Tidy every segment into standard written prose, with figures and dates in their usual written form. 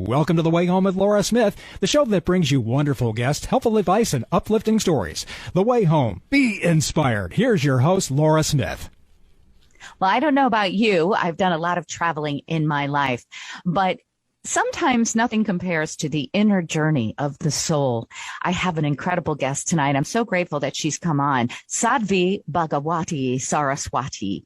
Welcome to The Way Home with Laura Smith, the show that brings you wonderful guests, helpful advice, and uplifting stories. The Way Home. Be inspired. Here's your host, Laura Smith. Well, I don't know about you. I've done a lot of traveling in my life, but sometimes nothing compares to the inner journey of the soul. I have an incredible guest tonight. I'm so grateful that she's come on. Sadhvi Bhagawati Saraswati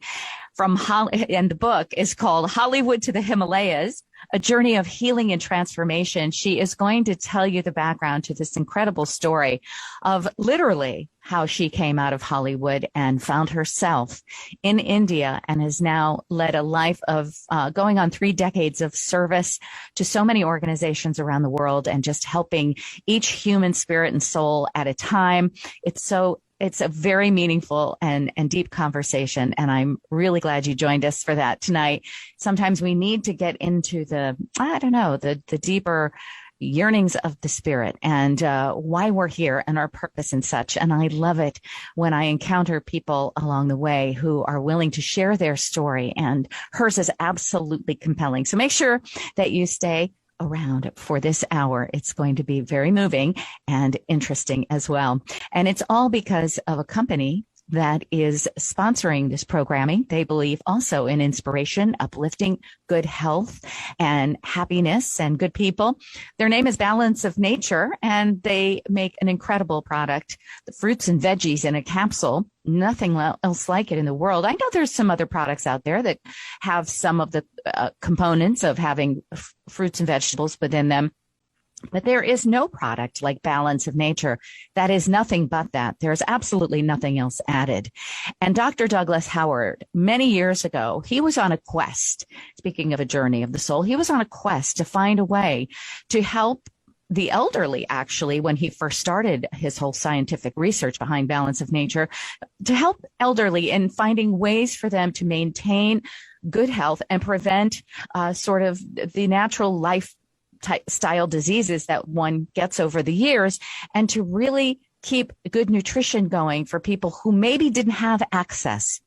and the book is called Hollywood to the Himalayas, A Journey of Healing and Transformation. She is going to tell you the background to this incredible story of literally how she came out of Hollywood and found herself in India and has now led a life of going on 3 decades of service to so many organizations around the world and just helping each human spirit and soul at a time. It's a very meaningful and deep conversation, and I'm really glad you joined us for that tonight. Sometimes we need to get into the deeper yearnings of the spirit and why we're here and our purpose and such. And I love it when I encounter people along the way who are willing to share their story, and hers is absolutely compelling. So make sure that you stay around for this hour. It's going to be very moving and interesting as well. And it's all because of a company that is sponsoring this programming. They believe also in inspiration, uplifting, good health and happiness and good people. Their name is Balance of Nature, and they make an incredible product, the fruits and veggies in a capsule. Nothing else like it in the world. I know there's some other products out there that have some of the components of having fruits and vegetables within them. But there is no product like Balance of Nature that is nothing but that. There's absolutely nothing else added. And Dr. Douglas Howard, many years ago, he was on a quest. Speaking of a journey of the soul, he was on a quest to find a way to help the elderly, actually, when he first started his whole scientific research behind Balance of Nature, to help elderly in finding ways for them to maintain good health and prevent sort of the natural lifestyle diseases that one gets over the years, and to really keep good nutrition going for people who maybe didn't have access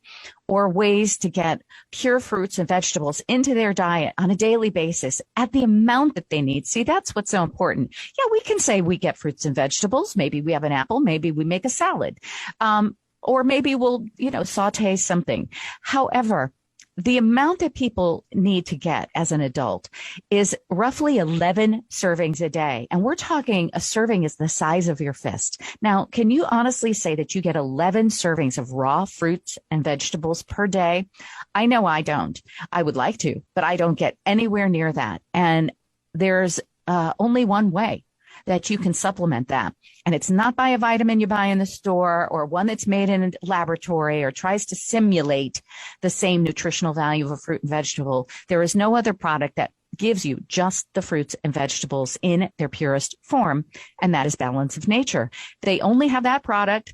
or ways to get pure fruits and vegetables into their diet on a daily basis at the amount that they need. See, that's what's so important. Yeah, we can say we get fruits and vegetables. Maybe we have an apple. Maybe we make a salad. Or maybe we'll, saute something. However, the amount that people need to get as an adult is roughly 11 servings a day. And we're talking a serving is the size of your fist. Now, can you honestly say that you get 11 servings of raw fruits and vegetables per day? I know I don't. I would like to, but I don't get anywhere near that. And there's only one way that you can supplement that. And it's not by a vitamin you buy in the store or one that's made in a laboratory or tries to simulate the same nutritional value of a fruit and vegetable. There is no other product that gives you just the fruits and vegetables in their purest form, and that is Balance of Nature. They only have that product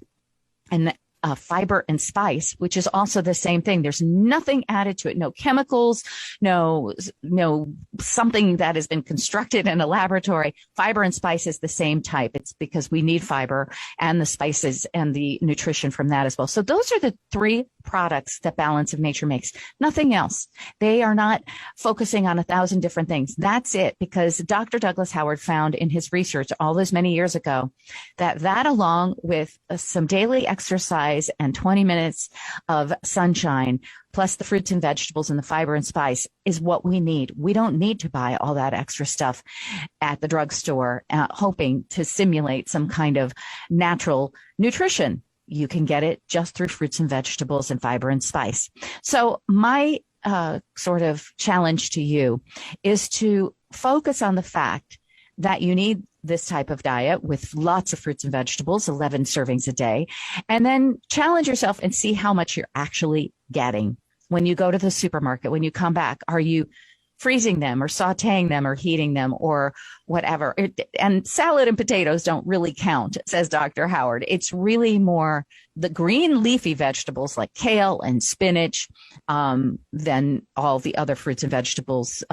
and fiber and spice, which is also the same thing. There's nothing added to it, no chemicals, no something that has been constructed in a laboratory. Fiber and spice is the same type. It's because we need fiber and the spices and the nutrition from that as well. So those are the 3 products that Balance of Nature makes. Nothing else. They are not focusing on 1,000 different things. That's it, because Dr. Douglas Howard found in his research all those many years ago that along with some daily exercise and 20 minutes of sunshine, plus the fruits and vegetables and the fiber and spice, is what we need. We don't need to buy all that extra stuff at the drugstore, hoping to simulate some kind of natural nutrition. You can get it just through fruits and vegetables and fiber and spice. So my sort of challenge to you is to focus on the fact that you need this type of diet with lots of fruits and vegetables, 11 servings a day, and then challenge yourself and see how much you're actually getting. When you go to the supermarket, when you come back, are you freezing them or sauteing them or heating them or whatever? And salad and potatoes don't really count, says Dr. Howard. It's really more the green leafy vegetables like kale and spinach than all the other fruits and vegetables,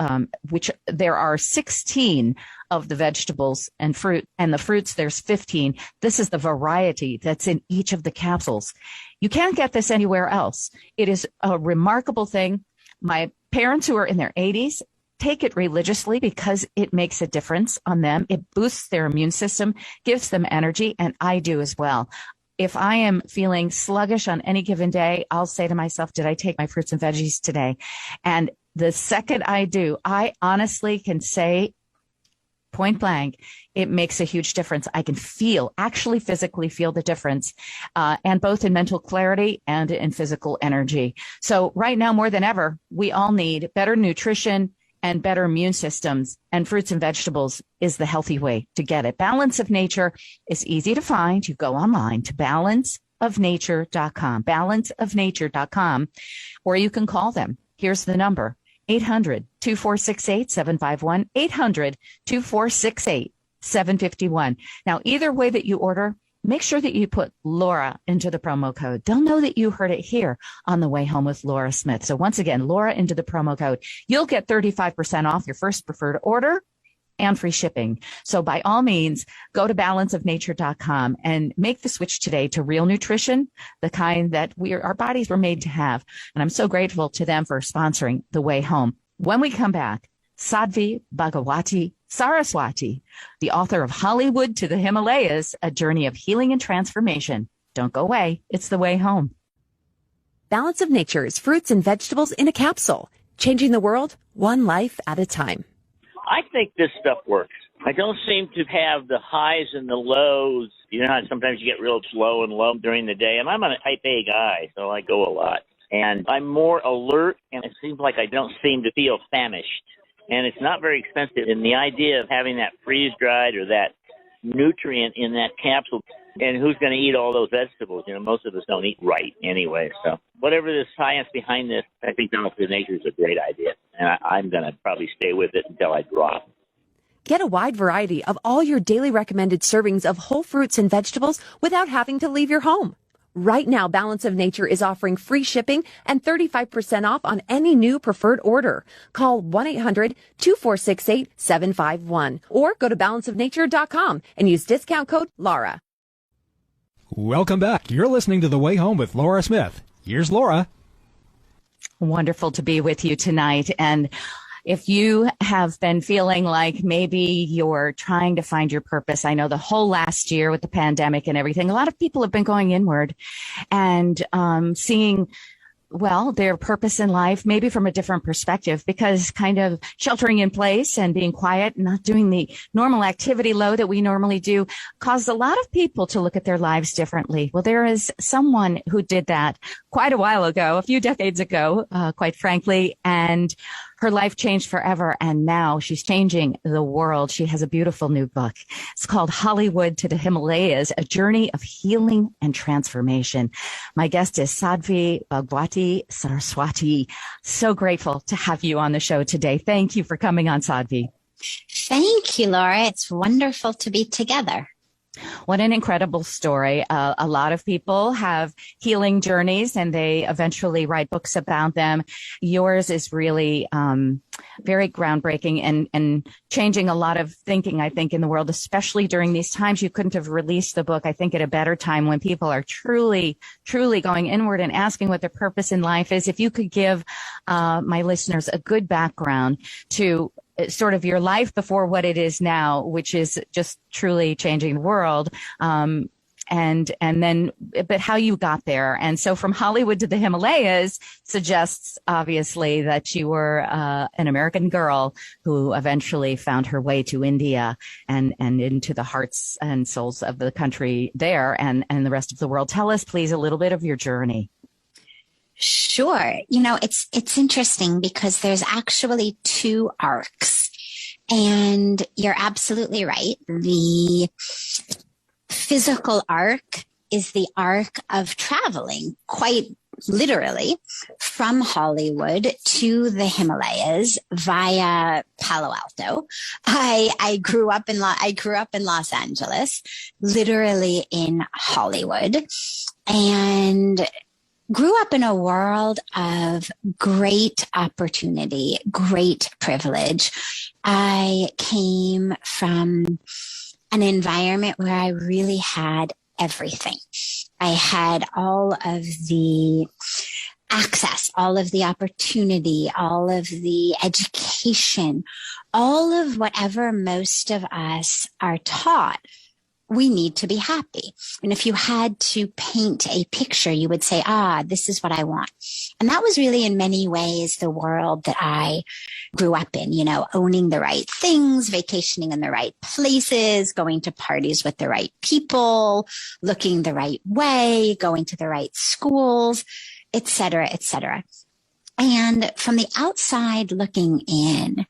which there are 16 of the vegetables and fruit, and the fruits, there's 15. This is the variety that's in each of the capsules. You can't get this anywhere else. It is a remarkable thing. My parents, who are in their 80s, take it religiously because it makes a difference on them. It boosts their immune system, gives them energy, and I do as well. If I am feeling sluggish on any given day, I'll say to myself, did I take my fruits and veggies today? And the second I do, I honestly can say point blank, it makes a huge difference. I can actually physically feel the difference, and both in mental clarity and in physical energy. So right now, more than ever, we all need better nutrition and better immune systems, and fruits and vegetables is the healthy way to get it. Balance of Nature is easy to find. You go online to balanceofnature.com, or you can call them. Here's the number, 800-2468-751, 800-2468-751. Now, either way that you order, make sure that you put Laura into the promo code. They'll know that you heard it here on The Way Home with Laura Smith. So once again, Laura into the promo code. You'll get 35% off your first preferred order and free shipping. So by all means, go to balanceofnature.com and make the switch today to real nutrition, the kind that our bodies were made to have. And I'm so grateful to them for sponsoring The Way Home. When we come back, Sadhvi Bhagawati Saraswati, the author of Hollywood to the Himalayas, a journey of healing and transformation. Don't go away. It's The Way Home. Balance of Nature's fruits and vegetables in a capsule, changing the world one life at a time. I think this stuff works. I don't seem to have the highs and the lows. You know how sometimes you get real slow and low during the day, and I'm a type A guy, so I go a lot. And I'm more alert, and it seems like I don't seem to feel famished. And it's not very expensive. And the idea of having that freeze-dried or that nutrient in that capsule, and who's going to eat all those vegetables? You know, most of us don't eat right anyway. So whatever the science behind this, I think Balance of Nature is a great idea. And I'm going to probably stay with it until I drop. Get a wide variety of all your daily recommended servings of whole fruits and vegetables without having to leave your home. Right now, Balance of Nature is offering free shipping and 35% off on any new preferred order. Call 1-800-2468-751 or go to balanceofnature.com and use discount code Laura. Welcome back. You're listening to The Way Home with Laura Smith. Here's Laura. Wonderful to be with you tonight. And if you have been feeling like maybe you're trying to find your purpose, I know the whole last year with the pandemic and everything, a lot of people have been going inward and seeing, well, their purpose in life, maybe from a different perspective, because kind of sheltering in place and being quiet, not doing the normal activity load that we normally do, caused a lot of people to look at their lives differently. Well, there is someone who did that quite a while ago, a few decades ago, quite frankly, and her life changed forever, and now she's changing the world. She has a beautiful new book. It's called Hollywood to the Himalayas, a journey of healing and transformation. My guest is Sadhvi Bhagawati Saraswati. So grateful to have you on the show today. Thank you for coming on, Sadhvi. Thank you, Laura. It's wonderful to be together. What an incredible story. A lot of people have healing journeys and they eventually write books about them. Yours is really very groundbreaking and changing a lot of thinking, I think, in the world, especially during these times. You couldn't have released the book, I think, at a better time when people are truly, truly going inward and asking what their purpose in life is. If you could give my listeners a good background to sort of your life before what it is now, which is just truly changing the world. And then, but how you got there. And so from Hollywood to the Himalayas suggests obviously that you were an American girl who eventually found her way to India and into the hearts and souls of the country there and the rest of the world. Tell us, please, a little bit of your journey. Sure. You know, it's interesting because there's actually two arcs, and you're absolutely right. The physical arc is the arc of traveling quite literally from Hollywood to the Himalayas via Palo Alto. I grew up in Los Angeles, literally in Hollywood, and grew up in a world of great opportunity, great privilege. I came from an environment where I really had everything. I had all of the access, all of the opportunity, all of the education, all of whatever most of us are taught, we need to be happy. And if you had to paint a picture, you would say, this is what I want. And that was really in many ways the world that I grew up in, owning the right things, vacationing in the right places, going to parties with the right people, looking the right way, going to the right schools, et cetera, et cetera. And from the outside looking in,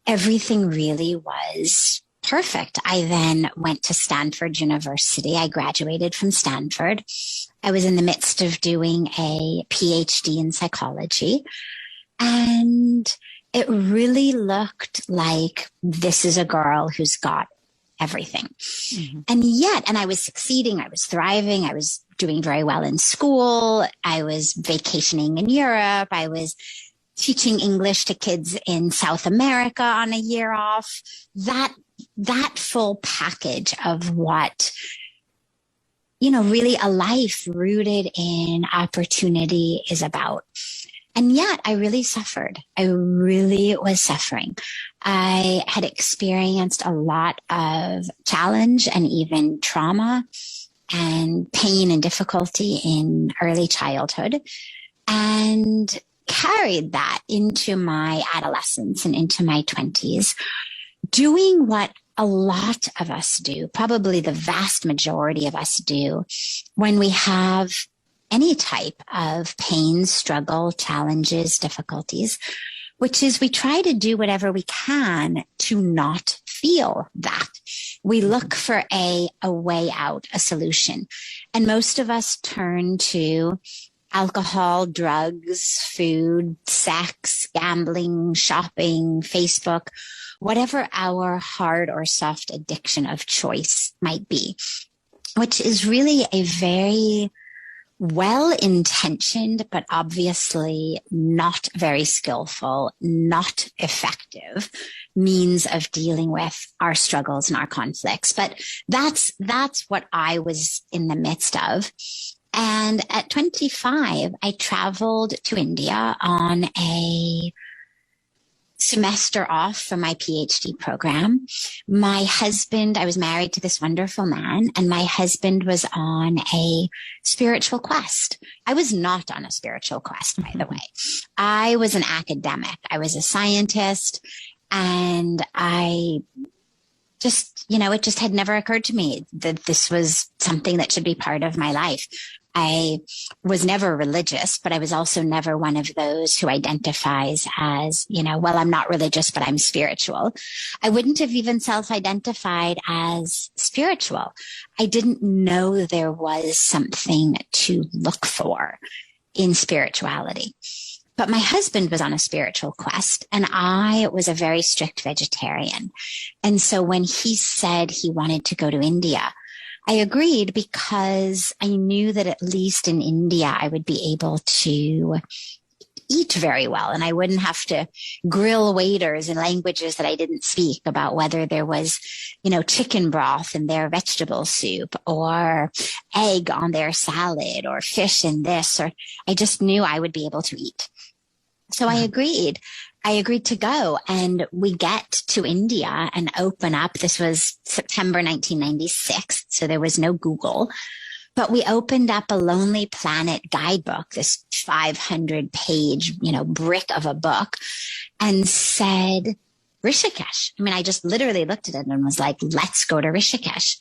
everything really was perfect. I then went to Stanford University. I graduated from Stanford. I was in the midst of doing a PhD in psychology. And it really looked like this is a girl who's got everything. Mm-hmm. And I was succeeding. I was thriving. I was doing very well in school. I was vacationing in Europe. I was teaching English to kids in South America on a year off. That full package of what, really a life rooted in opportunity is about. And yet I really suffered. I really was suffering. I had experienced a lot of challenge and even trauma and pain and difficulty in early childhood, and carried that into my adolescence and into my 20s, doing what a lot of us do, probably the vast majority of us do, when we have any type of pain, struggle, challenges, difficulties, which is we try to do whatever we can to not feel that. We look for a way out, a solution. And most of us turn to alcohol, drugs, food, sex, gambling, shopping, Facebook, whatever our hard or soft addiction of choice might be, which is really a very well-intentioned, but obviously not very skillful, not effective means of dealing with our struggles and our conflicts. But that's what I was in the midst of. And at 25, I traveled to India on a semester off from my PhD program. My husband, I was married to this wonderful man, and my husband was on a spiritual quest. I was not on a spiritual quest, by the way. I was an academic. I was a scientist, and I just, it just had never occurred to me that this was something that should be part of my life. I was never religious, but I was also never one of those who identifies as, I'm not religious, but I'm spiritual. I wouldn't have even self-identified as spiritual. I didn't know there was something to look for in spirituality. But my husband was on a spiritual quest, and I was a very strict vegetarian. And so when he said he wanted to go to India, I agreed because I knew that at least in India, I would be able to eat very well, and I wouldn't have to grill waiters in languages that I didn't speak about whether there was, chicken broth in their vegetable soup or egg on their salad or fish in this, or I just knew I would be able to eat. So I agreed. I agreed to go, and we get to India and open up. This was September 1996, so there was no Google, but we opened up a Lonely Planet guidebook, this 500-page, brick of a book, and said Rishikesh. I mean, I just literally looked at it and was like, let's go to Rishikesh.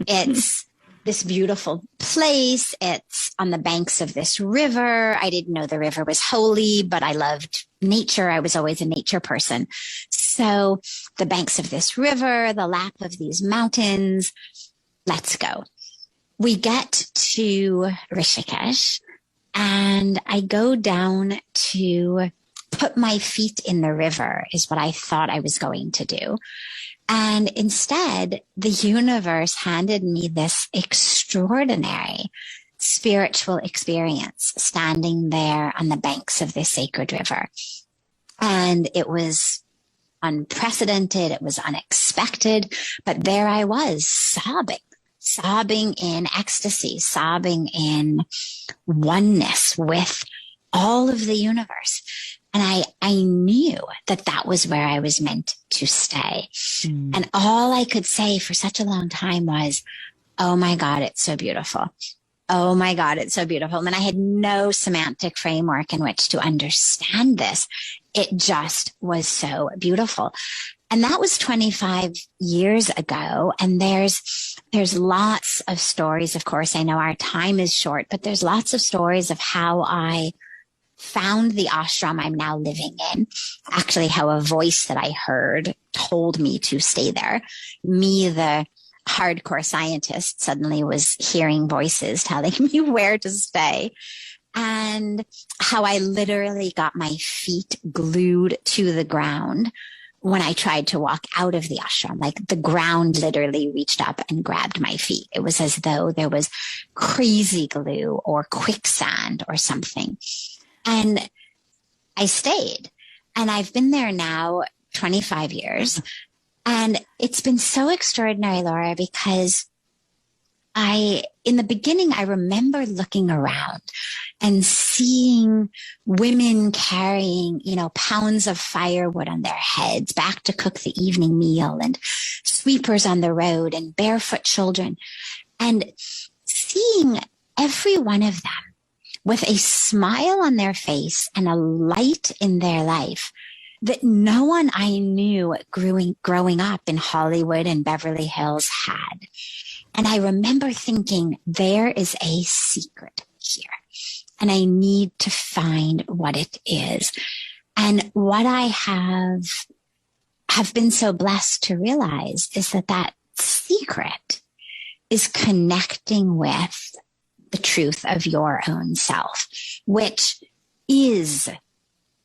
It's this beautiful place. It's on the banks of this river. I didn't know the river was holy, but I loved nature. I was always a nature person. So the banks of this river, the lap of these mountains, let's go. We get to Rishikesh, and I go down to put my feet in the river is what I thought I was going to do. And instead, the universe handed me this extraordinary spiritual experience standing there on the banks of this sacred river. And it was unprecedented. It was unexpected. But there I was sobbing in ecstasy, sobbing in oneness with all of the universe. And I knew that that was where I was meant to stay. And all I could say for such a long time was, oh my God, it's so beautiful. Oh my God, it's so beautiful. And I had no semantic framework in which to understand this. It just was so beautiful. And that was 25 years ago. And there's lots of stories. Of course, I know our time is short, but there's lots of stories of how I found the ashram I'm now living in. Actually, how a voice that I heard told me to stay there. Me, the hardcore scientist, suddenly was hearing voices telling me where to stay. And how I literally got my feet glued to the ground when I tried to walk out of the ashram. Like the ground literally reached up and grabbed my feet. It was as though there was crazy glue or quicksand or something. And I stayed, and I've been there now 25 years. And it's been so extraordinary, Laura, because in the beginning, I remember looking around and seeing women carrying, pounds of firewood on their heads back to cook the evening meal, and sweepers on the road, and barefoot children, and seeing every one of them with a smile on their face and a light in their life that no one I knew growing up in Hollywood and Beverly Hills had. And I remember thinking, there is a secret here, and I need to find what it is. And what I have been so blessed to realize is that secret is connecting with the truth of your own self, which is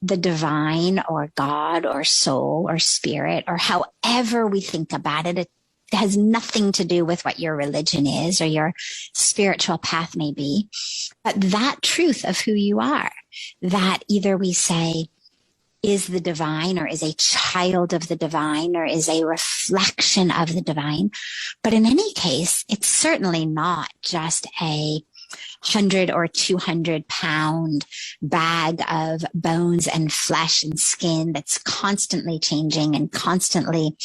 the divine or God or soul or spirit, or however we think about it. It has nothing to do with what your religion is or your spiritual path may be, but that truth of who you are, that either we say is the divine, or is a child of the divine, or is a reflection of the divine. But in any case, it's certainly not just a 100 or 200 pound bag of bones and flesh and skin that's constantly changing and constantly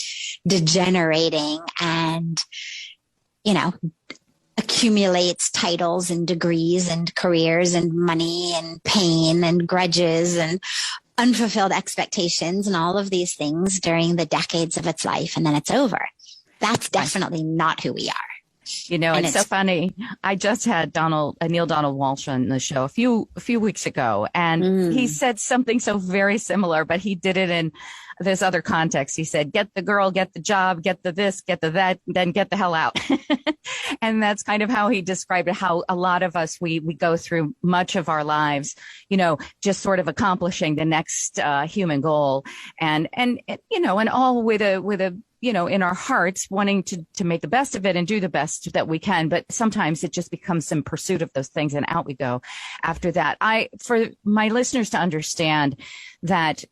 degenerating and, accumulates titles and degrees and careers and money and pain and grudges and unfulfilled expectations and all of these things during the decades of its life, and then it's over. That's definitely not who we are. It's so funny. I just had Neil Donald Walsh on the show a few weeks ago, and he said something so very similar, but he did it in this other context. He said, get the girl, get the job, get the this, get the that, then get the hell out. And that's kind of how he described it, how a lot of us, we go through much of our lives, just sort of accomplishing the next human goal, and all with a in our hearts, wanting to make the best of it and do the best that we can. But sometimes it just becomes some pursuit of those things, and out we go after that. For my listeners to understand that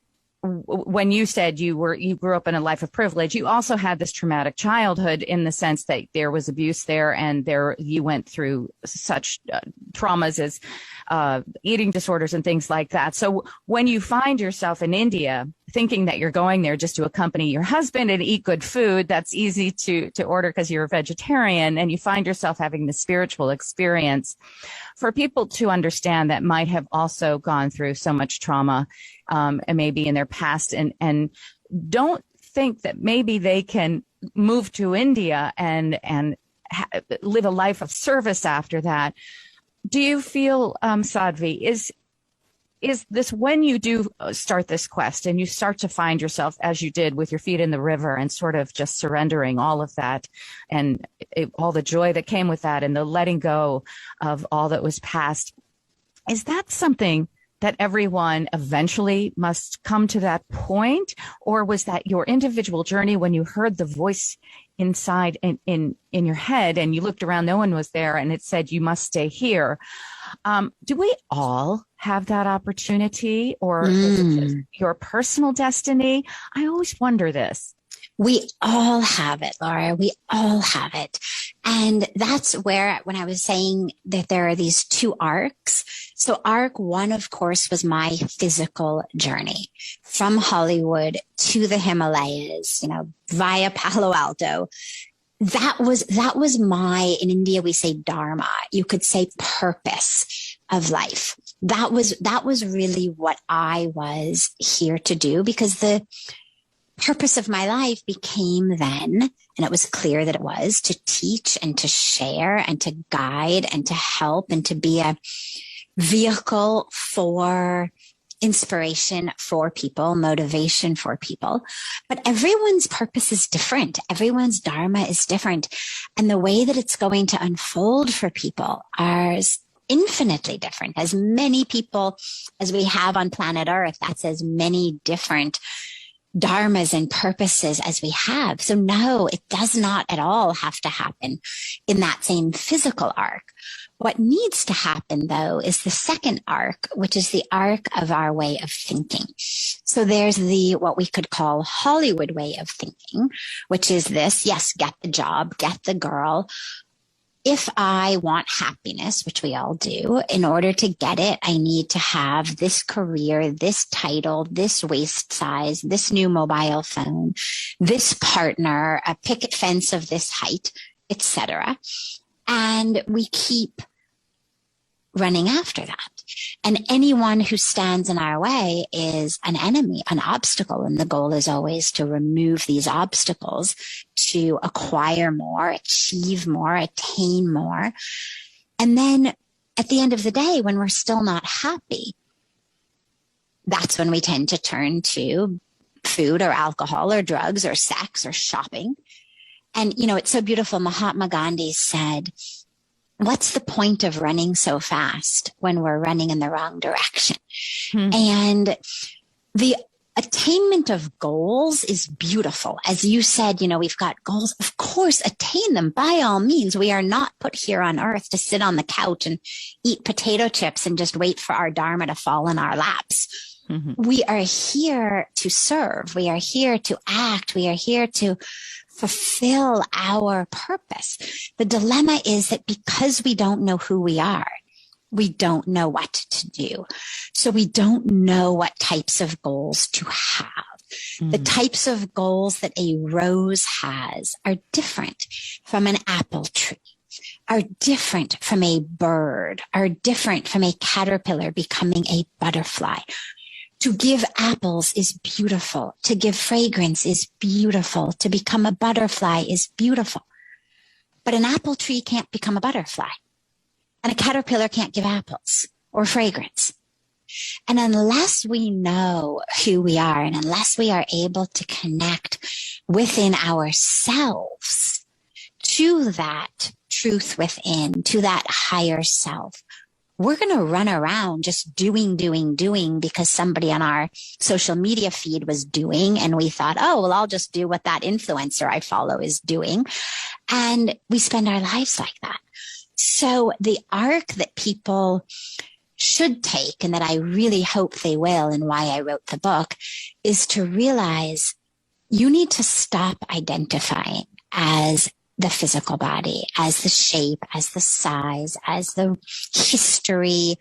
when you said you grew up in a life of privilege, you also had this traumatic childhood, in the sense that there was abuse there, and you went through such traumas as eating disorders and things like that. So when you find yourself in India, thinking that you're going there just to accompany your husband and eat good food that's easy to order because you're a vegetarian, and you find yourself having the spiritual experience, for people to understand that might have also gone through so much trauma, and maybe in their past, and don't think that maybe they can move to India and live a life of service after that. Do you feel, Sadhvi, is this, when you do start this quest and you start to find yourself, as you did with your feet in the river, and sort of just surrendering all of that, and all the joy that came with that, and the letting go of all that was past, is that something that everyone eventually must come to that point? Or was that your individual journey when you heard the voice inside in your head and you looked around, no one was there, and it said, you must stay here? Do we all have that opportunity, or is it just your personal destiny? I always wonder this. We all have it, Laura. We all have it. And that's where, when I was saying that there are these two arcs. So arc one, of course, was my physical journey from Hollywood to the Himalayas, via Palo Alto. That was my, in India, we say dharma. You could say purpose of life. That was really what I was here to do, because the purpose of my life became then, and it was clear that it was, to teach and to share and to guide and to help and to be a vehicle for inspiration for people, motivation for people. But everyone's purpose is different. Everyone's dharma is different. And the way that it's going to unfold for people are infinitely different. As many people as we have on planet Earth, that's as many different dharmas and purposes as we have. So no, it does not at all have to happen in that same physical arc. What needs to happen, though, is the second arc, which is the arc of our way of thinking. So there's what we could call Hollywood way of thinking, which is this: yes, get the job, get the girl. If I want happiness, which we all do, in order to get it, I need to have this career, this title, this waist size, this new mobile phone, this partner, a picket fence of this height, etc. And we keep running after that. And anyone who stands in our way is an enemy, an obstacle. And the goal is always to remove these obstacles, to acquire more, achieve more, attain more. And then at the end of the day, when we're still not happy, that's when we tend to turn to food or alcohol or drugs or sex or shopping. And, it's so beautiful. Mahatma Gandhi said, what's the point of running so fast when we're running in the wrong direction? And the attainment of goals is beautiful. As you said, we've got goals. Of course, attain them by all means. We are not put here on earth to sit on the couch and eat potato chips and just wait for our dharma to fall in our laps. We are here to serve. We are here to act. We are here to fulfill our purpose. The dilemma is that because we don't know who we are, we don't know what to do. So we don't know what types of goals to have. The types of goals that a rose has are different from an apple tree, are different from a bird, are different from a caterpillar becoming a butterfly. To give apples is beautiful. To give fragrance is beautiful. To become a butterfly is beautiful. But an apple tree can't become a butterfly. And a caterpillar can't give apples or fragrance. And unless we know who we are, and unless we are able to connect within ourselves to that truth within, to that higher self, we're going to run around just doing because somebody on our social media feed was doing. And we thought, oh, well, I'll just do what that influencer I follow is doing. And we spend our lives like that. So the arc that people should take, and that I really hope they will, and why I wrote the book, is to realize you need to stop identifying as the physical body, as the shape, as the size, as the history,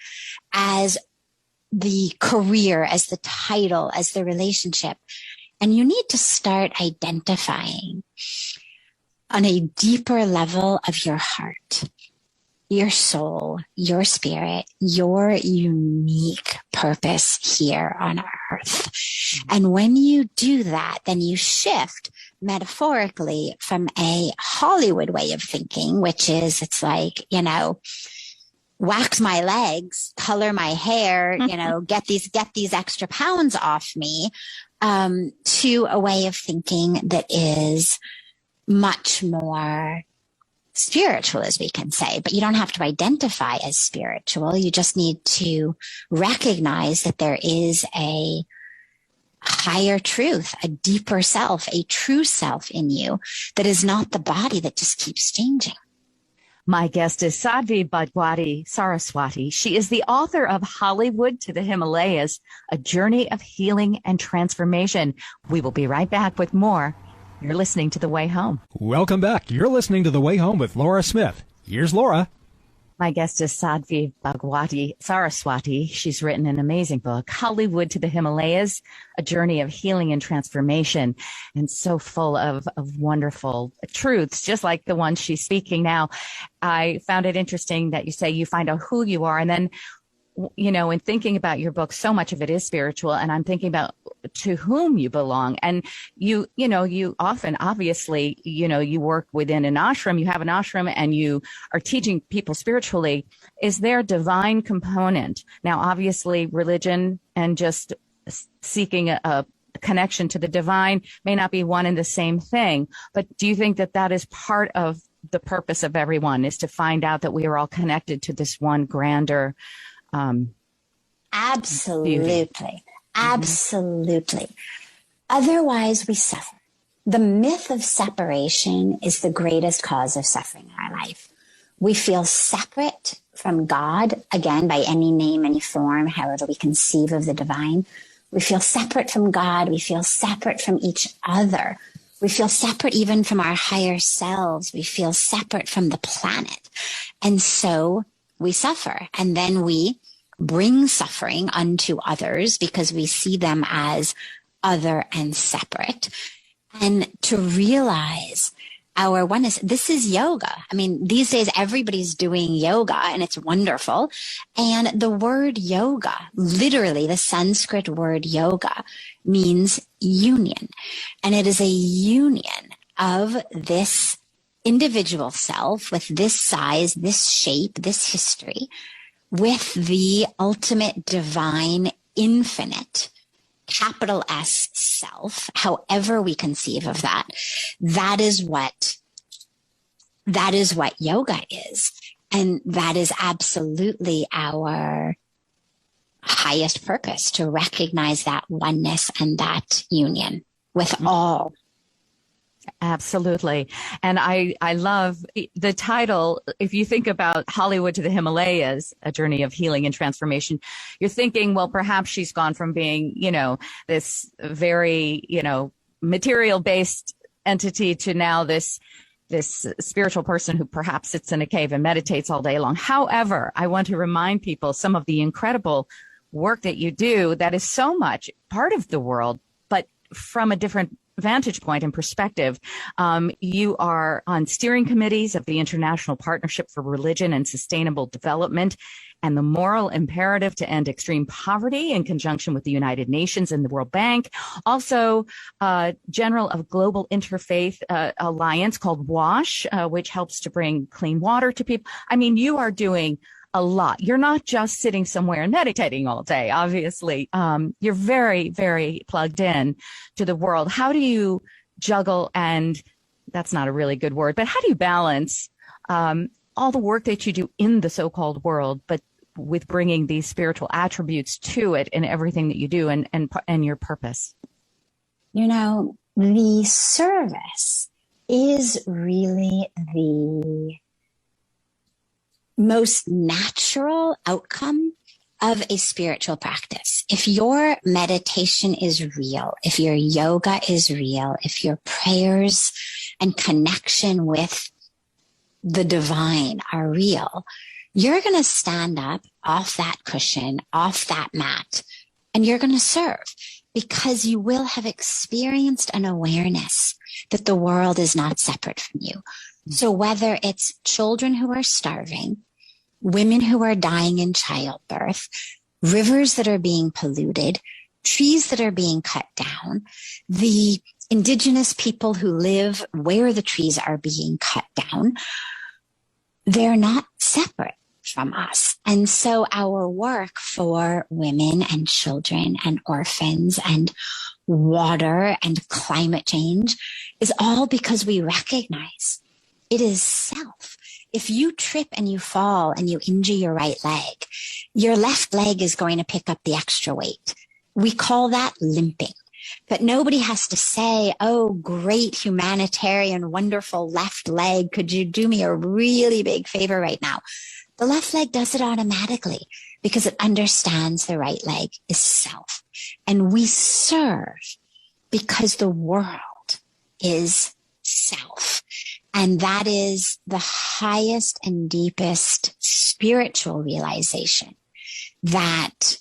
as the career, as the title, as the relationship. And you need to start identifying on a deeper level of your heart, your soul, your spirit, your unique purpose here on earth. And when you do that, then you shift metaphorically from a Hollywood way of thinking, which is, it's like, wax my legs, color my hair, get these extra pounds off me, to a way of thinking that is much more spiritual, as we can say. But you don't have to identify as spiritual. You just need to recognize that there is a higher truth, a deeper self, a true self in you that is not the body that just keeps changing. My guest is Sadhvi Bhagwati Saraswati. She is the author of Hollywood to the Himalayas, A Journey of Healing and Transformation. We will be right back with more You're listening to The Way Home. Welcome back. You're listening to The Way Home with Laura Smith. Here's Laura. My guest is Sadhvi Bhagwati Saraswati. She's written an amazing book, Hollywood to the Himalayas, A Journey of Healing and Transformation, and so full of wonderful truths, just like the one she's speaking now. I found it interesting that you say you find out who you are, and then, you know, in thinking about your book, so much of it is spiritual, and I'm thinking about to whom you belong. And you often, obviously, you work within an ashram, you have an ashram, and you are teaching people spiritually. Is there a divine component? Now, obviously, religion and just seeking a connection to the divine may not be one and the same thing, but do you think that that is part of the purpose of everyone, is to find out that we are all connected to this one grander Absolutely. beauty? Absolutely. Otherwise, we suffer. The myth of separation is the greatest cause of suffering in our life. We feel separate from God, again, by any name, any form, however we conceive of the divine. We feel separate from God. We feel separate from each other. We feel separate even from our higher selves. We feel separate from the planet. And so we suffer. And then we bring suffering unto others because we see them as other and separate. And to realize our oneness, this is yoga. I mean, these days everybody's doing yoga and it's wonderful. And the word yoga, literally the Sanskrit word yoga, means union. And it is a union of this individual self with this size, this shape, this history, with the ultimate divine, infinite, capital S self, however we conceive of that. That is what yoga is. And that is absolutely our highest purpose, to recognize that oneness and that union with all. Absolutely. And I love the title. If you think about Hollywood to the Himalayas, A Journey of Healing and Transformation, you're thinking, well, perhaps she's gone from being, this very, material based entity to now this spiritual person who perhaps sits in a cave and meditates all day long. However, I want to remind people some of the incredible work that you do that is so much part of the world, but from a different vantage point and perspective. You are on steering committees of the International Partnership for Religion and Sustainable Development and the Moral Imperative to End Extreme Poverty in conjunction with the United Nations and the World Bank. Also, General of Global Interfaith Alliance called WASH, which helps to bring clean water to people. I mean, you are doing a lot. You're not just sitting somewhere and meditating all day, obviously. You're very, very plugged in to the world. How do you juggle, and that's not a really good word, but how do you balance all the work that you do in the so-called world, but with bringing these spiritual attributes to it in everything that you do and your purpose? The service is really the most natural outcome of a spiritual practice. If your meditation is real, if your yoga is real, if your prayers and connection with the divine are real, you're going to stand up off that cushion, off that mat, and you're going to serve, because you will have experienced an awareness that the world is not separate from you. So whether it's children who are starving, women who are dying in childbirth, rivers that are being polluted, trees that are being cut down, the indigenous people who live where the trees are being cut down, they're not separate from us. And so our work for women and children and orphans and water and climate change is all because we recognize it is self. If you trip and you fall and you injure your right leg, your left leg is going to pick up the extra weight. We call that limping. But nobody has to say, oh, great humanitarian, wonderful left leg. Could you do me a really big favor right now? The left leg does it automatically because it understands the right leg is self. And we serve because the world is self. And that is the highest and deepest spiritual realization that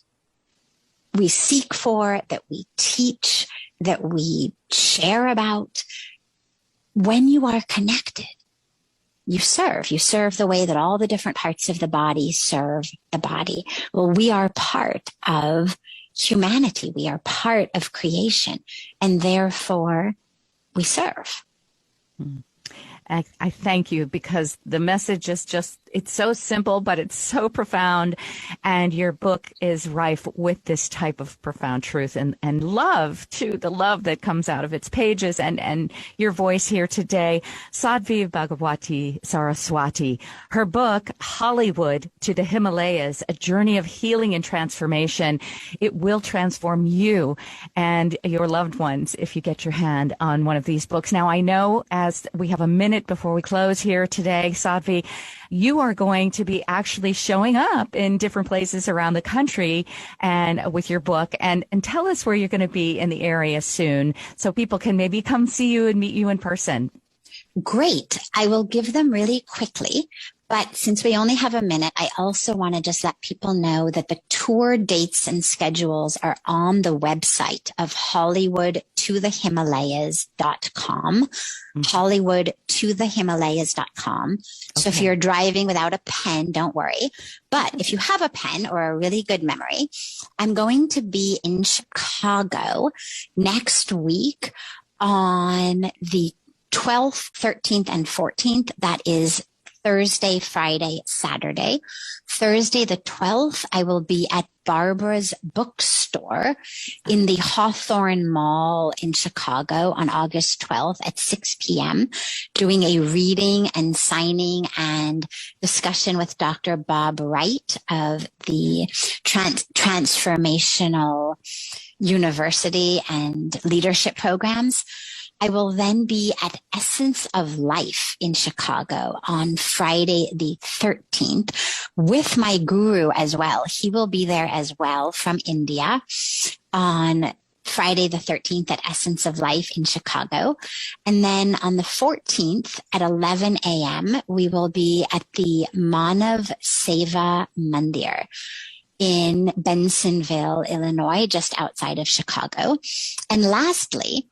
we seek for, that we teach, that we share about. When you are connected, you serve the way that all the different parts of the body serve the body. Well, we are part of humanity. We are part of creation, and therefore we serve. I thank you, because the message is just, it's so simple, but it's so profound. And your book is rife with this type of profound truth and love, too, the love that comes out of its pages and your voice here today. Sadhvi Bhagawati Saraswati, her book, Hollywood to the Himalayas, A Journey of Healing and Transformation. It will transform you and your loved ones if you get your hand on one of these books. Now, I know as we have a minute before we close here today, Sadhvi, you are going to be actually showing up in different places around the country and with your book, and tell us where you're going to be in the area soon so people can maybe come see you and meet you in person. Great. I will give them really quickly. But since we only have a minute, I also want to just let people know that the tour dates and schedules are on the website of hollywoodtothehimalayas.com, hollywoodtothehimalayas.com. So if you're driving without a pen, don't worry. But if you have a pen or a really good memory, I'm going to be in Chicago next week on the 12th, 13th, and 14th. That is Thursday, Friday, Saturday. Thursday, the 12th, I will be at Barbara's Bookstore in the Hawthorne Mall in Chicago on August 12th at 6 p.m., doing a reading and signing and discussion with Dr. Bob Wright of the Transformational University and Leadership Programs. I will then be at Essence of Life in Chicago on Friday the 13th with my guru as well. He will be there as well from India on Friday the 13th at Essence of Life in Chicago. And then on the 14th at 11 a.m., we will be at the Manav Seva Mandir in Bensonville, Illinois, just outside of Chicago. And lastly,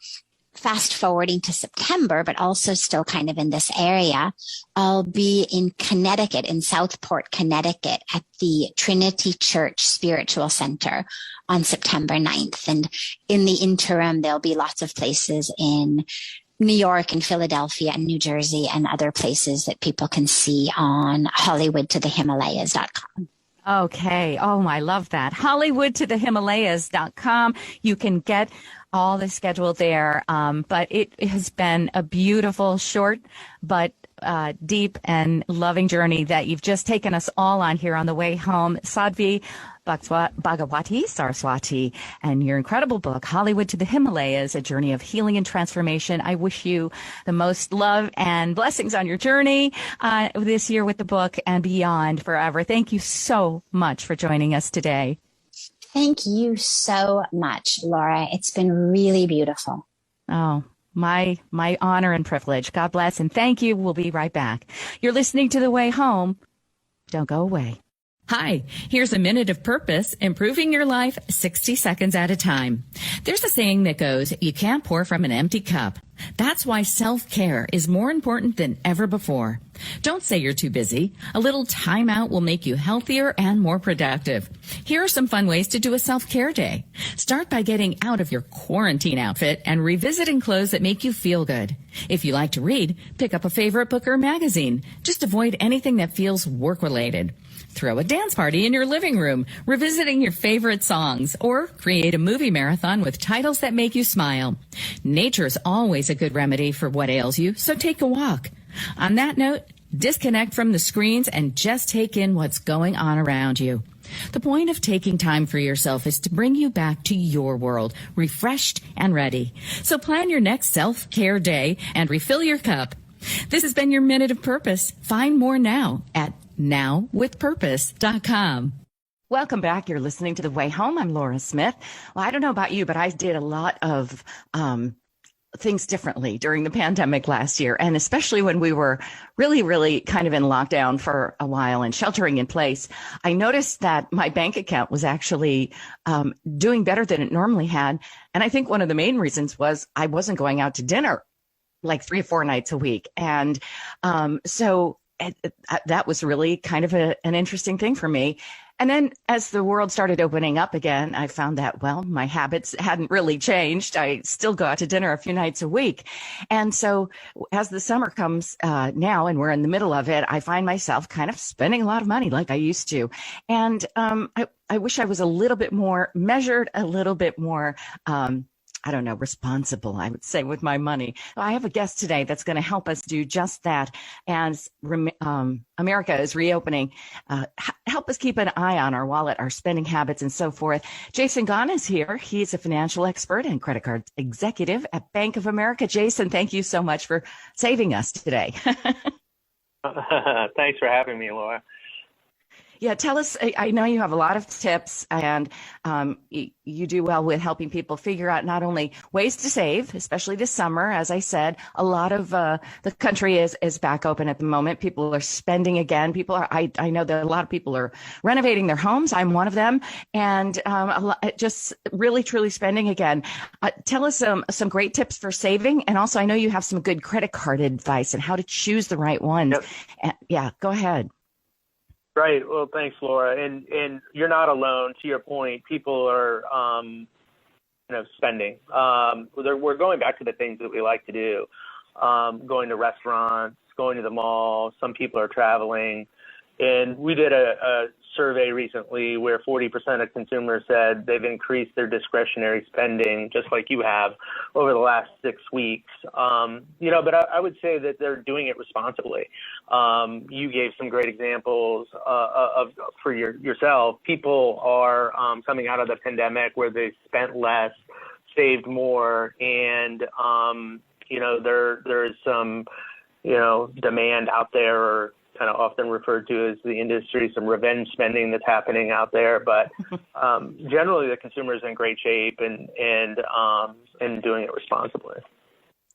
fast forwarding to September, but also still kind of in this area, I'll be in Connecticut, in Southport, Connecticut, at the Trinity Church Spiritual Center on September 9th. And in the interim, there'll be lots of places in New York and Philadelphia and New Jersey and other places that people can see on hollywoodtothehimalayas.com. Okay. Oh, I love that. hollywoodtothehimalayas.com. You can get all the schedule there. But it has been a beautiful, short, but deep and loving journey that you've just taken us all on here on the way home. Sadhvi Bhagawati Saraswati, and your incredible book, Hollywood to the Himalayas, A Journey of Healing and Transformation. I wish you the most love and blessings on your journey this year with the book and beyond forever. Thank you so much for joining us today. Thank you so much, Laura. It's been really beautiful. Oh, my honor and privilege. God bless and thank you. We'll be right back. You're listening to The Way Home. Don't go away. Hi, here's a minute of purpose, improving your life 60 seconds at a time. There's a saying that goes, you can't pour from an empty cup. That's why self-care is more important than ever before. Don't say you're too busy. A little time out will make you healthier and more productive. Here are some fun ways to do a self-care day. Start by getting out of your quarantine outfit and revisiting clothes that make you feel good. If you like to read, pick up a favorite book or magazine. Just avoid anything that feels work-related. Throw a dance party in your living room, revisiting your favorite songs, or create a movie marathon with titles that make you smile. Nature's always a good remedy for what ails you, so take a walk. On that note, disconnect from the screens and just take in what's going on around you. The point of taking time for yourself is to bring you back to your world, refreshed and ready. So plan your next self-care day and refill your cup. This has been your Minute of Purpose. Find more now at nowwithpurpose.com. Welcome back. You're listening to The Way Home. I'm Laura Smith. Well, I don't know about you, but I did a lot of things differently during the pandemic last year. And especially when we were really, really kind of in lockdown for a while and sheltering in place, I noticed that my bank account was actually doing better than it normally had. And I think one of the main reasons was I wasn't going out to dinner like 3 or 4 nights a week. And so that was really kind of an interesting thing for me. And then as the world started opening up again, I found that, well, my habits hadn't really changed. I still go out to dinner a few nights a week. And so as the summer comes now and we're in the middle of it, I find myself kind of spending a lot of money like I used to. And I wish I was a little bit more measured, a little bit more responsible, I would say, with my money. I have a guest today that's going to help us do just that as America is reopening. Help us keep an eye on our wallet, our spending habits, and so forth. Jason Gahn is here. He's a financial expert and credit card executive at Bank of America. Jason, thank you so much for saving us today. Thanks for having me, Laura. Yeah, tell us, I know you have a lot of tips, and you do well with helping people figure out not only ways to save, especially this summer. As I said, a lot of the country is back open at the moment. People are spending again. I know that a lot of people are renovating their homes. I'm one of them, and just really, truly spending again. Tell us some great tips for saving, and also I know you have some good credit card advice and how to choose the right ones. Yep. Yeah, go ahead. Right. Well, thanks, Laura. And you're not alone. To your point, people are, spending. We're going back to the things that we like to do, going to restaurants, going to the mall. Some people are traveling. And we did a survey recently where 40% of consumers said they've increased their discretionary spending, just like you have, over the last 6 weeks. But I would say that they're doing it responsibly. You gave some great examples for yourself. People are coming out of the pandemic where they spent less, saved more, and there is some demand out there, or kind of often referred to as the industry, some revenge spending that's happening out there. But generally, the consumer is in great shape and doing it responsibly.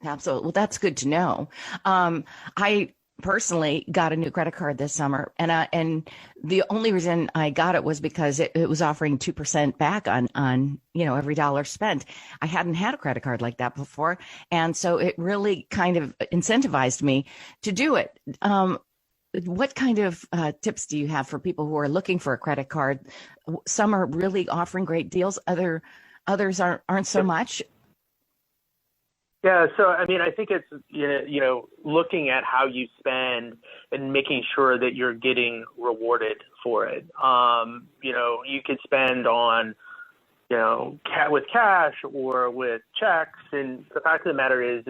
Absolutely. Well, that's good to know. I personally got a new credit card this summer, and the only reason I got it was because it was offering 2% back on every dollar spent. I hadn't had a credit card like that before, and so it really kind of incentivized me to do it. What kind of tips do you have for people who are looking for a credit card? Some are really offering great deals. Others aren't so much. Yeah. So, I think it's, looking at how you spend and making sure that you're getting rewarded for it. You could spend on, with cash or with checks. And the fact of the matter is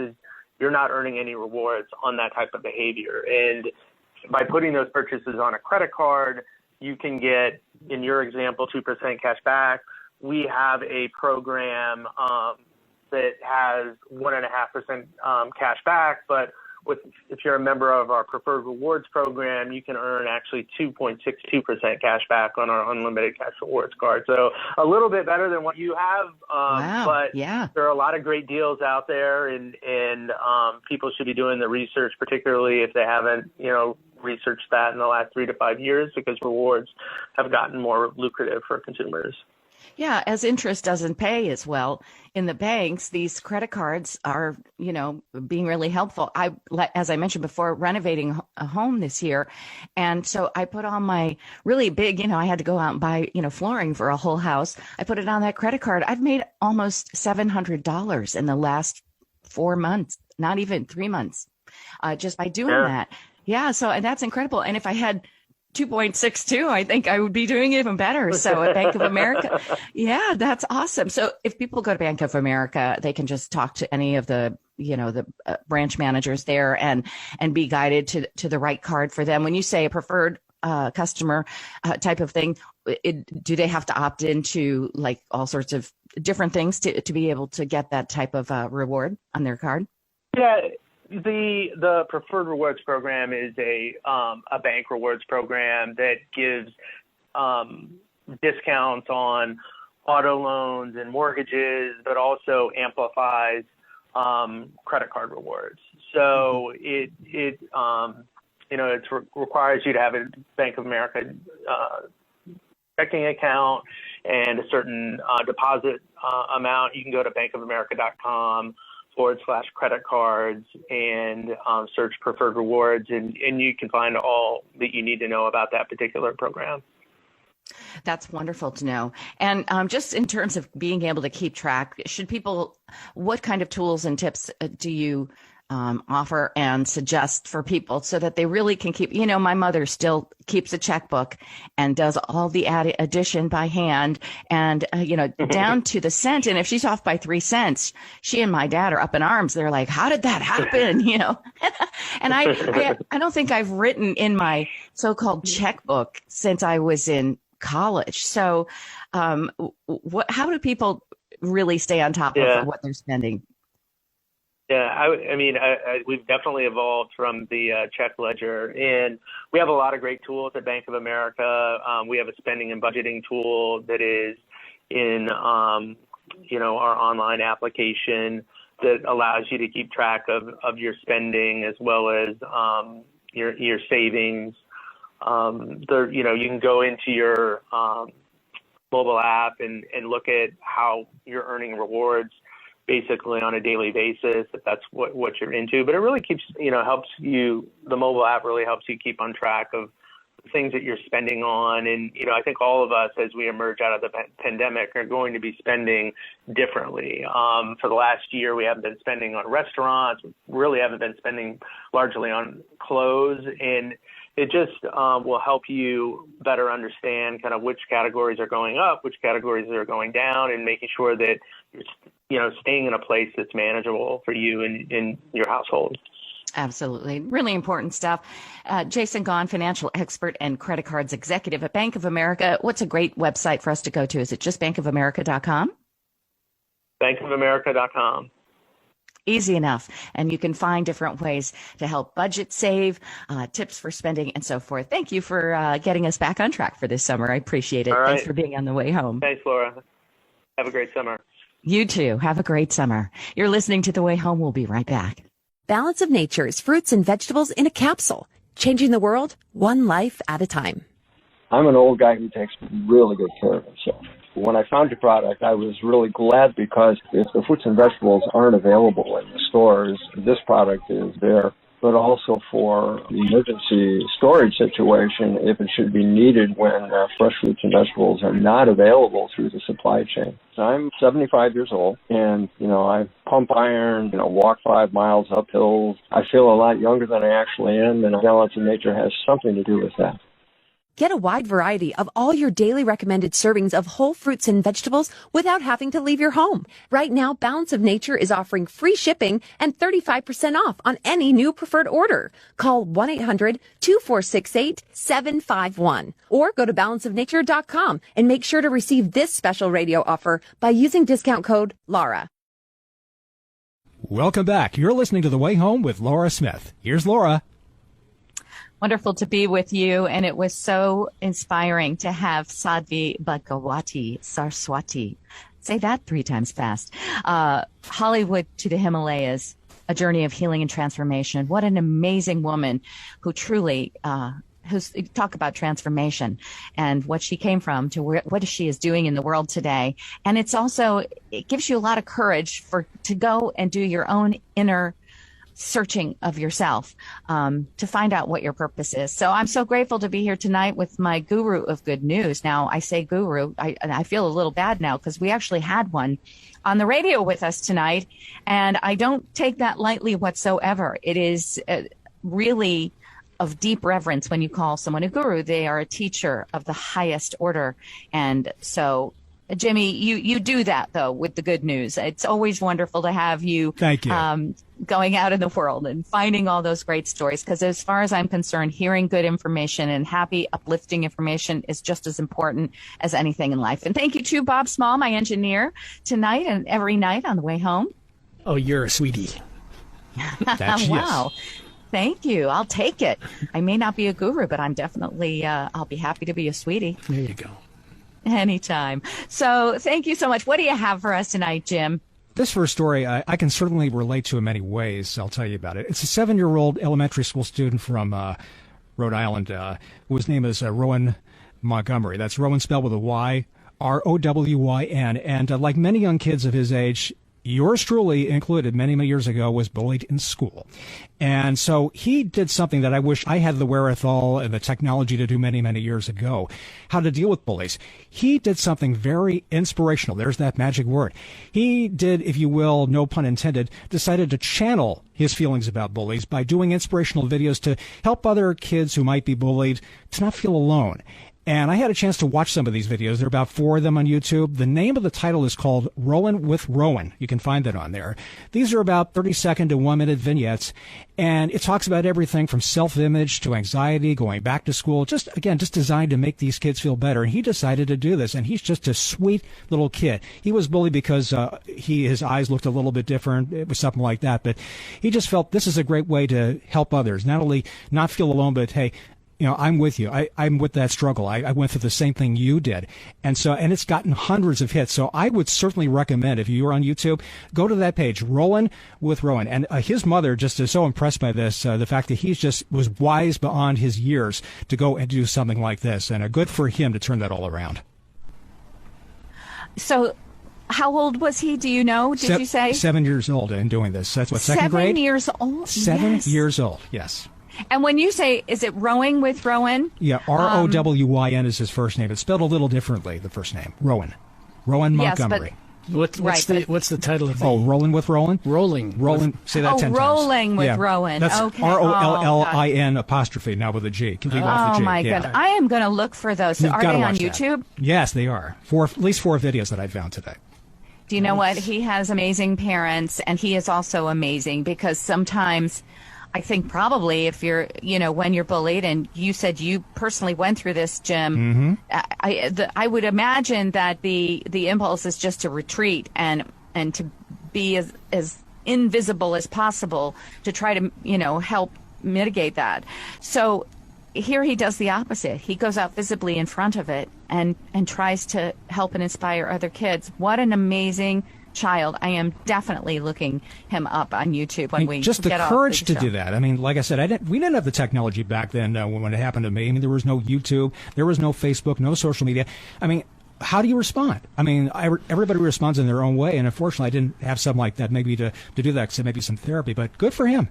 you're not earning any rewards on that type of behavior. And by putting those purchases on a credit card, you can get, in your example, 2% cash back. We have a program that has 1.5% cash back, but if you're a member of our Preferred Rewards program, you can earn actually 2.62% cash back on our Unlimited Cash Rewards card. So a little bit better than what you have, wow. But yeah, there are a lot of great deals out there, and people should be doing the research, particularly if they haven't, researched that in the last 3 to 5 years, because rewards have gotten more lucrative for consumers. Yeah, as interest doesn't pay as well in the banks, these credit cards are, being really helpful. As I mentioned before, renovating a home this year. And so I put on my really big, I had to go out and buy, flooring for a whole house. I put it on that credit card. I've made almost $700 in the last 4 months, not even 3 months, just by doing that. Yeah. So, and that's incredible. And if I had 2.62, I think I would be doing even better. So at Bank of America, yeah, that's awesome. So if people go to Bank of America, they can just talk to any of the, the branch managers there and be guided to the right card for them. When you say a preferred customer type of thing, do they have to opt into like all sorts of different things to be able to get that type of reward on their card? Yeah. The Preferred Rewards program is a bank rewards program that gives discounts on auto loans and mortgages, but also amplifies credit card rewards. So it requires you to have a Bank of America checking account and a certain deposit amount. You can go to bankofamerica.com/credit cards and search preferred rewards, and you can find all that you need to know about that particular program. That's wonderful to know. And just in terms of being able to keep track, what kind of tools and tips do you offer and suggest for people so that they really can keep, my mother still keeps a checkbook and does all the addition by hand and, down to the cent. And if she's off by 3 cents, she and my dad are up in arms. They're like, how did that happen? And I don't think I've written in my so-called checkbook since I was in college. So how do people really stay on top of what they're spending? Yeah, we've definitely evolved from the check ledger, and we have a lot of great tools at Bank of America. We have a spending and budgeting tool that is in, our online application that allows you to keep track of your spending as well as your savings. You can go into your mobile app and look at how you're earning rewards basically on a daily basis, if that's what you're into. But it really keeps, helps you, the mobile app really helps you keep on track of the things that you're spending on. And, I think all of us, as we emerge out of the pandemic, are going to be spending differently. For the last year, we haven't been spending on restaurants, we really haven't been spending largely on clothes. And it just will help you better understand kind of which categories are going up, which categories are going down, and making sure that you're, staying in a place that's manageable for you and in your household. Absolutely. Really important stuff. Jason Gaughan, financial expert and credit cards executive at Bank of America. What's a great website for us to go to? Is it just bankofamerica.com? Bankofamerica.com. Easy enough. And you can find different ways to help budget save, tips for spending, and so forth. Thank you for getting us back on track for this summer. I appreciate it. All right. Thanks for being on the way home. Thanks, Laura. Have a great summer. You too. Have a great summer. You're listening to The Way Home. We'll be right back. Balance of Nature's fruits and vegetables in a capsule, changing the world one life at a time. I'm an old guy who takes really good care of himself. When I found your product, I was really glad because if the fruits and vegetables aren't available in the stores, this product is there. But also for the emergency storage situation, if it should be needed when fresh fruits and vegetables are not available through the supply chain. I'm 75 years old, and, I pump iron, walk 5 miles up hills. I feel a lot younger than I actually am, and Balance of Nature has something to do with that. Get a wide variety of all your daily recommended servings of whole fruits and vegetables without having to leave your home. Right now, Balance of Nature is offering free shipping and 35% off on any new preferred order. Call 1-800-246-8751 or go to balanceofnature.com and make sure to receive this special radio offer by using discount code Laura. Welcome back. You're listening to The Way Home with Laura Smith. Here's Laura. Wonderful to be with you. And it was so inspiring to have Sadhvi Bhagawati Saraswati. Say that 3 times fast. Hollywood to the Himalayas, a journey of healing and transformation. What an amazing woman who truly, talk about transformation and what she came from to what she is doing in the world today. And it gives you a lot of courage to go and do your own inner searching of yourself to find out what your purpose is. So I'm so grateful to be here tonight with my guru of good news. Now, I say guru, I feel a little bad now because we actually had one on the radio with us tonight, and I don't take that lightly whatsoever. It is really of deep reverence when you call someone a guru. They are a teacher of the highest order. And so Jimmy, you do that, though, with the good news. It's always wonderful to have you. Thank you. Going out in the world and finding all those great stories, because as far as I'm concerned, hearing good information and happy, uplifting information is just as important as anything in life. And thank you to Bob Small, my engineer, tonight and every night on the way home. Oh, you're a sweetie. Wow. Yes. Thank you. I'll take it. I may not be a guru, but I'm definitely, I'll be happy to be a sweetie. There you go. Anytime. So thank you so much. What do you have for us tonight, Jim? This first story, I can certainly relate to in many ways. I'll tell you about it. It's a 7-year-old elementary school student from Rhode Island whose name is Rowan Montgomery. That's Rowan spelled with a Y, Rowyn. And like many young kids of his age, yours truly included, many, many years ago, was bullied in school. And so he did something that I wish I had the wherewithal and the technology to do many, many years ago, how to deal with bullies. He did something very inspirational. There's that magic word. He did, if you will, no pun intended, decided to channel his feelings about bullies by doing inspirational videos to help other kids who might be bullied to not feel alone. And I had a chance to watch some of these videos. There are about 4 of them on YouTube. The name of the title is called Rowan with Rowan. You can find that on there. These are about 30-second to 1-minute vignettes. And it talks about everything from self-image to anxiety, going back to school. Just designed to make these kids feel better. And he decided to do this. And he's just a sweet little kid. He was bullied because his eyes looked a little bit different. It was something like that. But he just felt this is a great way to help others. Not only not feel alone, but hey, I'm with you. I'm with that struggle. I went through the same thing you did. And it's gotten hundreds of hits. So I would certainly recommend, if you are on YouTube, go to that page, Rowan with Rowan. And his mother just is so impressed by this, the fact that he just was wise beyond his years to go and do something like this. And good for him to turn that all around. So how old was he? Do you know? Did you say? 7 years old and doing this. That's what, second grade? 7 years old? 7 years old, yes. And when you say, is it Rowing with Rowan? Yeah, Rowyn is his first name. It's spelled a little differently, the first name. Rowan Montgomery. What's the title of it? Oh, Rolling with Rowan? Rolling. Say that 10 times. Rolling with Rowan. That's okay. Rollin apostrophe, now with a G. Can leave off the G. Oh, my God. I am going to look for those. Are they on YouTube? That. Yes, they are. At least 4 videos that I found today. Do you know what? He has amazing parents, and he is also amazing because sometimes I think probably if you're, when you're bullied, and you said you personally went through this, Jim, I would imagine that the impulse is just to retreat and to be as invisible as possible to try to, help mitigate that. So here he does the opposite. He goes out visibly in front of it and tries to help and inspire other kids. What an amazing child. I am definitely looking him up on YouTube when we just get the courage to do that. I mean, like I said, we didn't have the technology back then when it happened to me. I mean, there was no YouTube, there was no Facebook, no social media. I mean, how do you respond? I mean, everybody responds in their own way, and unfortunately, I didn't have something like that maybe to do that, so maybe some therapy. But good for him.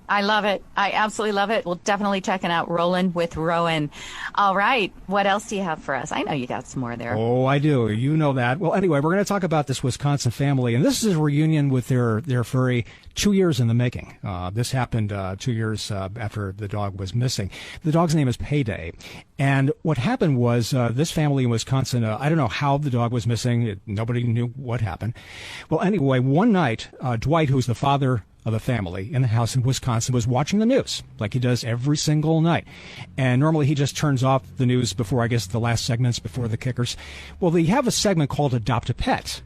I love it. I absolutely love it. We'll definitely check it out. Rolling with Rowan. All right. What else do you have for us? I know you got some more there. Oh, I do. You know that. Well, anyway, we're going to talk about this Wisconsin family, and this is a reunion with their furry 2 years in the making. This happened 2 years after the dog was missing. The dog's name is Payday. And what happened was this family in Wisconsin, I don't know how the dog was missing. Nobody knew what happened. Well, anyway, one night, Dwight, who's the father of the family in the house in Wisconsin, was watching the news like he does every single night. And normally he just turns off the news before, I guess, the last segments before the kickers. Well, they have a segment called Adopt a Pet.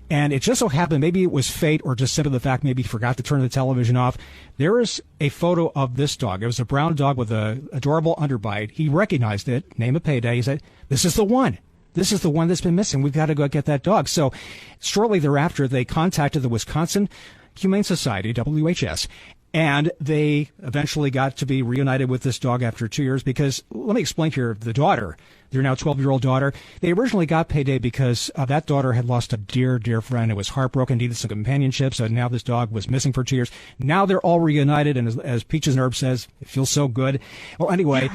And it just so happened, maybe it was fate or just simply the fact maybe he forgot to turn the television off. There is a photo of this dog. It was a brown dog with an adorable underbite. He recognized it, name of Payday. He said, "This is the one. This is the one that's been missing. We've got to go get that dog." So shortly thereafter, they contacted the Wisconsin Humane Society, WHS, and they eventually got to be reunited with this dog after 2 years because, let me explain here, the daughter, their now 12-year-old daughter, they originally got Payday because that daughter had lost a dear, dear friend and was heartbroken, needed some companionship, so now this dog was missing for 2 years. Now they're all reunited, and as Peaches and Herb says, it feels so good. Well, anyway,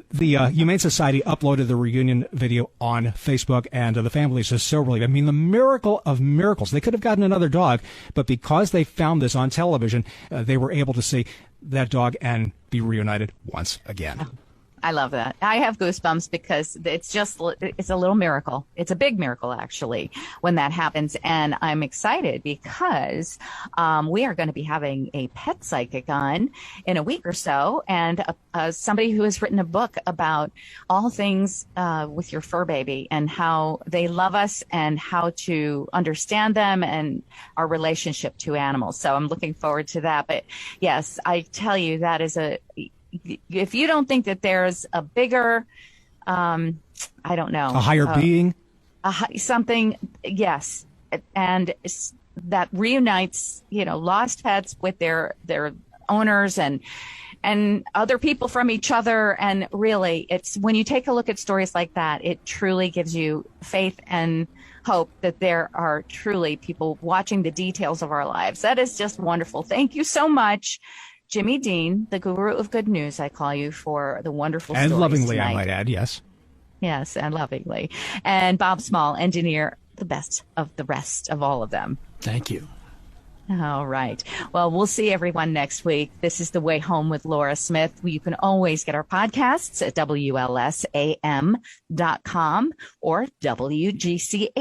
the Humane Society uploaded the reunion video on Facebook, and the family is just so relieved. I mean, the miracle of miracles. They could have gotten another dog, but because they found this on television, they were able to see that dog and be reunited once again. I love that. I have goosebumps because it's a little miracle. It's a big miracle, actually, when that happens. And I'm excited because we are going to be having a pet psychic on in a week or so, and somebody who has written a book about all things with your fur baby and how they love us and how to understand them and our relationship to animals. So I'm looking forward to that. But yes, I tell you, that is if you don't think that there's a bigger, I don't know, a higher being, something, yes, and that reunites, lost pets with their owners and other people from each other. And really, it's when you take a look at stories like that, it truly gives you faith and hope that there are truly people watching the details of our lives. That is just wonderful. Thank you so much, Jimmy Dean, the guru of good news. I call you for the wonderful stories and lovingly, tonight. I might add, yes. Yes, and lovingly. And Bob Small, engineer, the best of the rest of all of them. Thank you. All right. Well, we'll see everyone next week. This is The Way Home with Laura Smith. You can always get our podcasts at WLSAM.com or WGCH.com.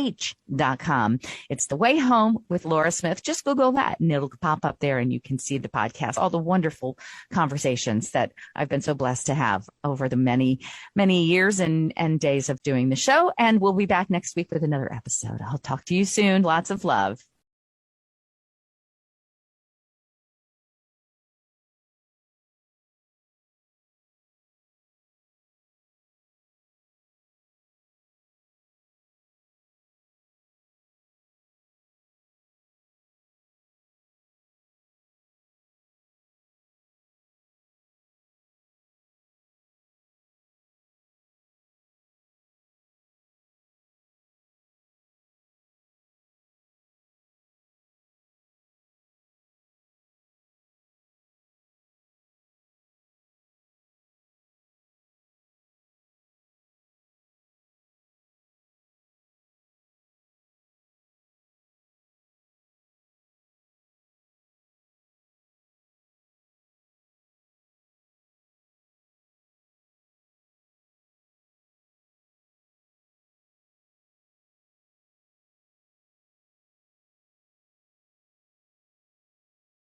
It's The Way Home with Laura Smith. Just Google that and it'll pop up there and you can see the podcast, all the wonderful conversations that I've been so blessed to have over the many, many years and days of doing the show. And we'll be back next week with another episode. I'll talk to you soon. Lots of love.